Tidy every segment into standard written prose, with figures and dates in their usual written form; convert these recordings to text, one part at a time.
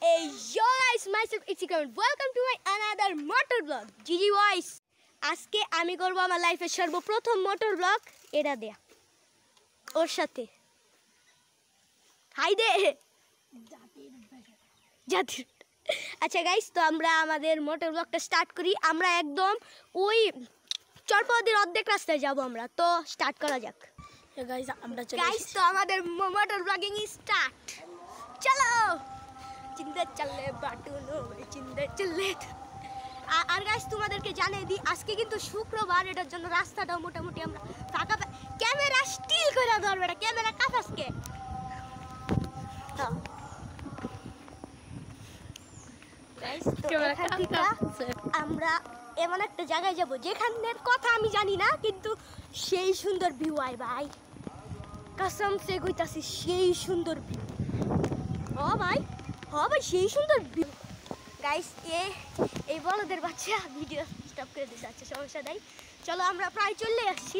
Hey yo guys, myself Itzikam. Welcome to my another motor vlog. GG boys. আজকে আমি করব আমার লাইফের সর্বপ্রথম মোটর ব্লগ এটা দেয়া ওর সাথে হাই দে জাতির। আচ্ছা গাইস, তো আমরা আমাদের মোটর ব্লগটা স্টার্ট করি। আমরা একদম ওই চরপদির অর্ধেক রাস্তায় যাব আমরা, তো স্টার্ট করা যাক। গাইস আমরা চলে গাইস, তো আমাদের মোটর ব্লগিং স্টার্ট। চলো চিন্তা চলে বাটুনো চিন্তা চলে। আর গাইস তোমাদেরকে জানিয়ে দিই, আজকে কিন্তু শুক্রবার, এটার জন্য রাস্তাটাও মোটামুটি আমরা ফাঁকা। ক্যামেরা স্টিল করে ধরবে না, ক্যামেরা কাফাসকে। তো গাইস, তো এখান থেকে আমরা এমন একটা জায়গায় যাব যেখানের কথা আমি জানি না, কিন্তু সেই সুন্দর ভিউ আয় ভাই, কসম সে কইতাছি সেই সুন্দর ভিউ। ও ভাই, হ্যাঁ ভাই, সেই সুন্দর ভিউ। গাইস এই বলদের বাচ্চা ভিডিও স্টপ করে দিতে যাচ্ছে, সমস্যা নাই। চলো আমরা প্রায় চলে আসছি।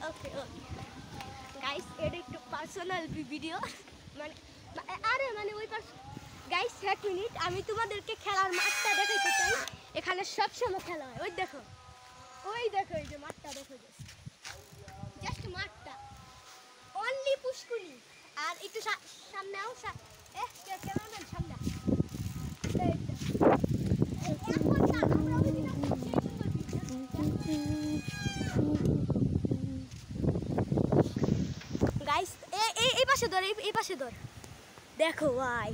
ওকে ওকে গাইস, এটা একটু পার্সোনাল ভিডিও, মানে মানে ওই গাইস এক মিনিট, আমি তোমাদেরকে খেলার মাঠটা দেখাইতে চাই। এখানে সবসময় খেলা হয়, ওই দেখো এই যে মাঠটা দেখো, জাস্ট মাঠটা অনলি পুষ্কুনি। আর একটু সামনে আও, ক্যামেরাম্যান সামনে। গাইস এই পাশে ধর, এই পাশে ধর, দেখো ভাই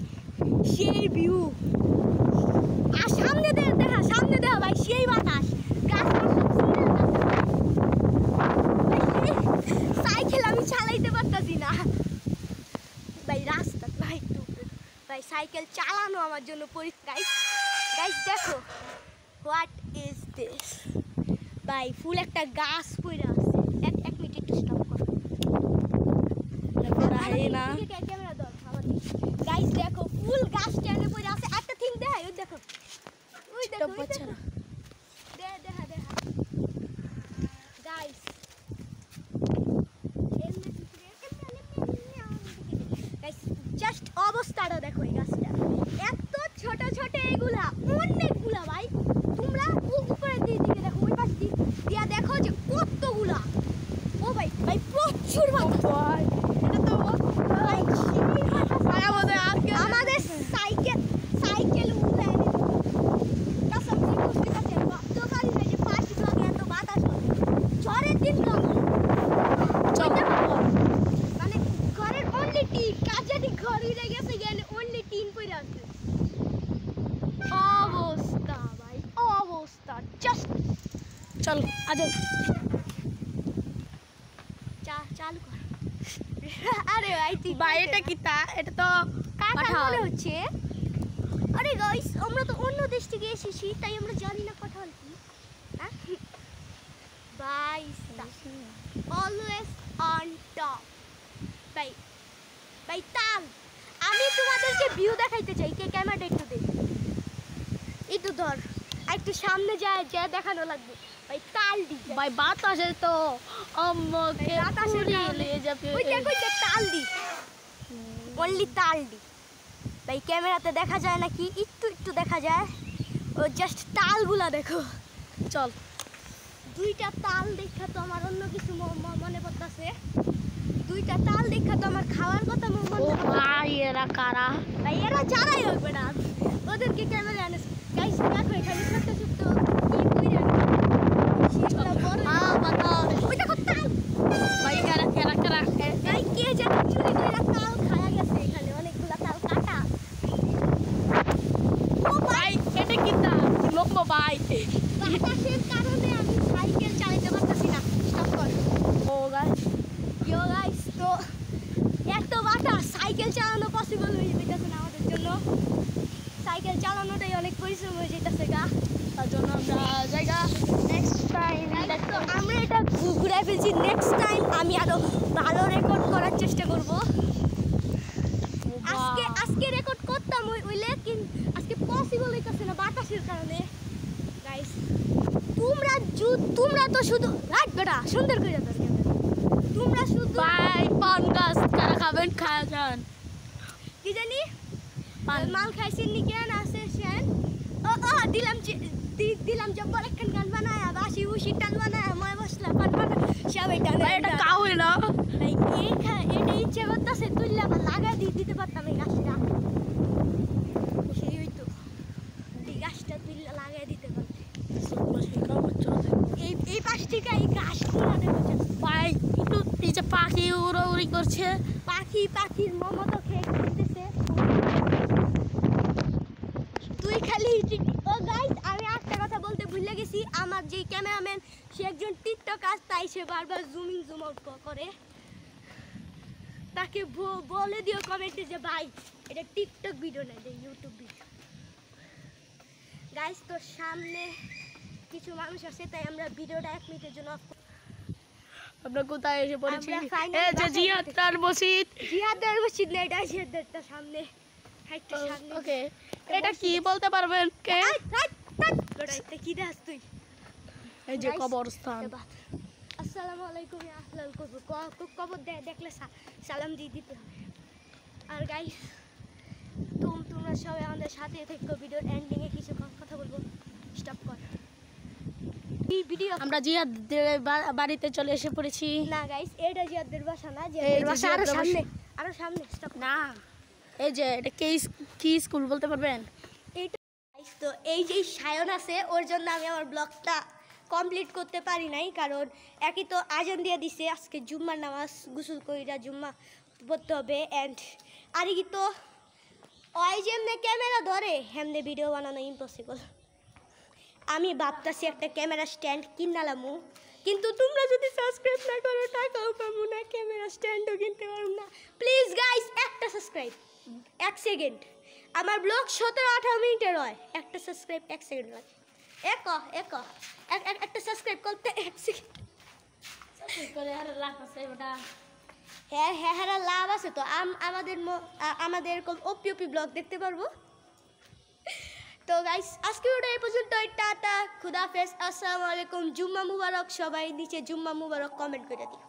সেই ভিউ। আর সামনে দেখা ভাই সেই বাতাস, সাইকেল আমি চালাইতে পারতাছি না ভাই, রাস্তা ভাই ভাই, সাইকেল চালানো আমার জন্য পরীক্ষা। গাইস দেখো, হোয়াট ইজ দিস ভাই, ফুল একটা গাছ পড়ে আছে। এক মিনিট একটু স্টপ করো না, ক্যামেরা ধর আমার। গাইস দেখো, ফুল গাছ স্ট্যান্ডে পড়ে আছে। একটা থিং দেখাই, ওই দেখো দেখা গাইস, জাস্ট অবস্থাটা দেখো এই গাছটা, এত ছোট ছোট এগুলা, অনেকগুলা ভাই। তোমরা উপরে দিকে দেখো, ওই পাশ দিয়া দেখো যে কতগুলা। ও ভাই ভাই প্রচুর বাতাস। এটা তো ভাই আমাদের সাইকেল উড়ে কসম সে করতে কাছে গতকাল যে ফার্স্ট ব্লগে এত বাতাস হবে, ঝড়ের দিন ব্লগ মানে ঘরের অনলি টিন, কাজেরই ঘর উড়ে গেছে, গেলে অনলি টিন পড়ে আছে। অবস্থা ভাই অবস্থা, জাস্ট চল আজ চালু কর। আরে ভাই তুই ভাই এটা কি তা, এটা তো কাঁঠাল মনে হচ্ছে। আরে গাইস, আমরা তো অন্য দেশ থেকে এসেছি, তাই আমরা জানি না কাঁঠাল কি। ভাই অলওয়েজ অন টপ ভাই ভাই তাল। আমি তোমাদেরকে ভিউ দেখাইতে চাই, কে ক্যামেরাটা একটু দে, একটু ধর, একটু সামনে যায় দেখানো লাগবে ভাই। তাল দি ভাই বাতাসে তো আমাকে বাতাসে নিয়ে যাবে। ওই দেখো তাল দি, অনলি তাল দি ভাই। ক্যামেরাতে দেখা যায় নাকি, একটু দেখা যায়, ও জাস্ট তালগুলা দেখো। চল, দুইটা তাল দেখা তো আমার অন্য কিছু মনে পড়তেছে। দুইটা তাল দেখা তো আমার খাওয়ার কথা মনে ভাই এরা কারা ভাই, এরা যারাই হবে না, ওদেরকে ক্যামেরা আনে। গাইস দেখো এখানে ছোট্ট ছোট্ট কি কইরা সেগুলা বড় বাতাস। ওই দেখো তাল ভাই, কারা ভাই, কে জানি চুরি কইরা তাল খায়া গেছে। এখানে অনেকগুলা তাল কাটা। ও ভাই এটা কি তা লোক ভাই, বাতাসের কারণে আমি সাইকেল চালাতে পারতাছি না। স্টপ কর। ও গাইস তো এত বাতাস, সাইকেল চালানো পসিবল হয়ে যেতেছে না আমাদের জন্য। সাইকেল চালানোটাই অনেক পরিশ্রম হয়ে যেতেছে গা, তার জন্য আমরা জায়গা নেক্সট টাইম তো আমরা এটা ঘুরে ফেলছি। নেক্সট টাইম আমি আরো ভালো রেকর্ড করার চেষ্টা করব। আজকে রেকর্ড করতাম ওইলে, কিন্তু আজকে পসিবল হইতেছে না বাতাসের কারণে। গাইস তোমরা তো শুধু রাত বেটা সুন্দর করে তোমরা শুধু ভাই পান গাছ কারা খাবে। খাবেন খাওয়া যান কি জানি পান। মাল খাইছেন নি কেন আছে সেন ও দিলাম জব্বর একখান গান বানায় বাসি উসি টান বানায় মই বসলা পান বানায় সবাই টানে ভাই এটা কাউ না এটা ইচ্ছে করতেছে তুললে আবার লাগা দিতে পারতাম এই গাছটা সেই হইতো এই গাছটা তুললে লাগাই দিতে পারতাম এই পাশ থেকে এই গাছ তুলা দেখো ভাই একটু এই যে পাখি উড়াউড়ি করছে পাখির মমতো খেয়ে খেলতেছে তুই খালি ও গাইস আমি একটা কথা বলতে ভুলে গেছি আমার যে ক্যামেরাম্যান সে একজন টিকটক আস তাই সে বারবার জুম আউট করে তাকে বলে দিও কমেন্টে যে ভাই এটা টিকটক ভিডিও না এটা ইউটিউব ভিডিও গাইস তো সামনে কিছু মানুষ আছে তাই আমরা ভিডিওটা 1 মিনিটের জন্য অফ আমরা কোথায় এসে পড়েছি আমরা finally এই যে বাসায় জিয়াদার মসজিদ জিয়াদের মসজিদ না এটা জিয়াদেরটা সামনে হাইটটা সামনে ওকে এটা কি বলতে পারবেন কে এটা কি দাস তুই এই যে Guys, কবরস্থান আসসালামু আলাইকুম ইয়া আহলাল কুবুর কবর দেখলে সালাম দিয়ে দিতে হবে আর গাইস তোমরা সবাই আমাদের সাথে থেকে ভিডিওর এন্ডিং এ কিছু কথা বলবো স্টপ কর এই ভিডিও আমরা জিয়াদের বাড়িতে চলে এসে পড়েছি না গাইস এটা জিয়াদের বাসা না এই জিয়াদের যে বাসা জিয়াদের বাসা। আরো সামনে স্টপ না এই যে এটা কি স্কুল বলতে পারবেন এইটা guys, তো এই যে সায়ন আছে ওর জন্য আমি আমার ব্লগটা কমপ্লিট করতে পারি নাই কারণ একই তো আজান দিয়ে দিছে আজকে জুম্মার নামাজ গোসল কইরা জুম্মা পড়তে হবে অ্যান্ড আর কি তো ওই যেমনে ক্যামেরা ধরে হেমনে ভিডিও বানানো ইম্পসিবল আমি ভাবতাছি একটা ক্যামেরা স্ট্যান্ড কিনালামু কিন্তু তোমরা যদি সাবস্ক্রাইব না করো টাকাও পাবো না ক্যামেরা স্ট্যান্ডও কিনতে পারবো না প্লিজ গাইস একটা সাবস্ক্রাইব 1 সেকেন্ড আমার ব্লগ 17-18 মিনিটের হয় একটা সাবস্ক্রাইব 1 সেকেন্ড হয় একটা সাবস্ক্রাইব করতে 1 সেকেন্ড হ্যাঁ লাভ আছে তো আমাদের এরকম ওপি ব্লগ দেখতে পারবো তো গাইস আজকে ভিডিও এই পর্যন্ত টাটা খুদাফেজ আসসালামু আলাইকুম জুম্মা মুবারক সবাই নিচে জুম্মা মুবারক কমেন্ট করে দিও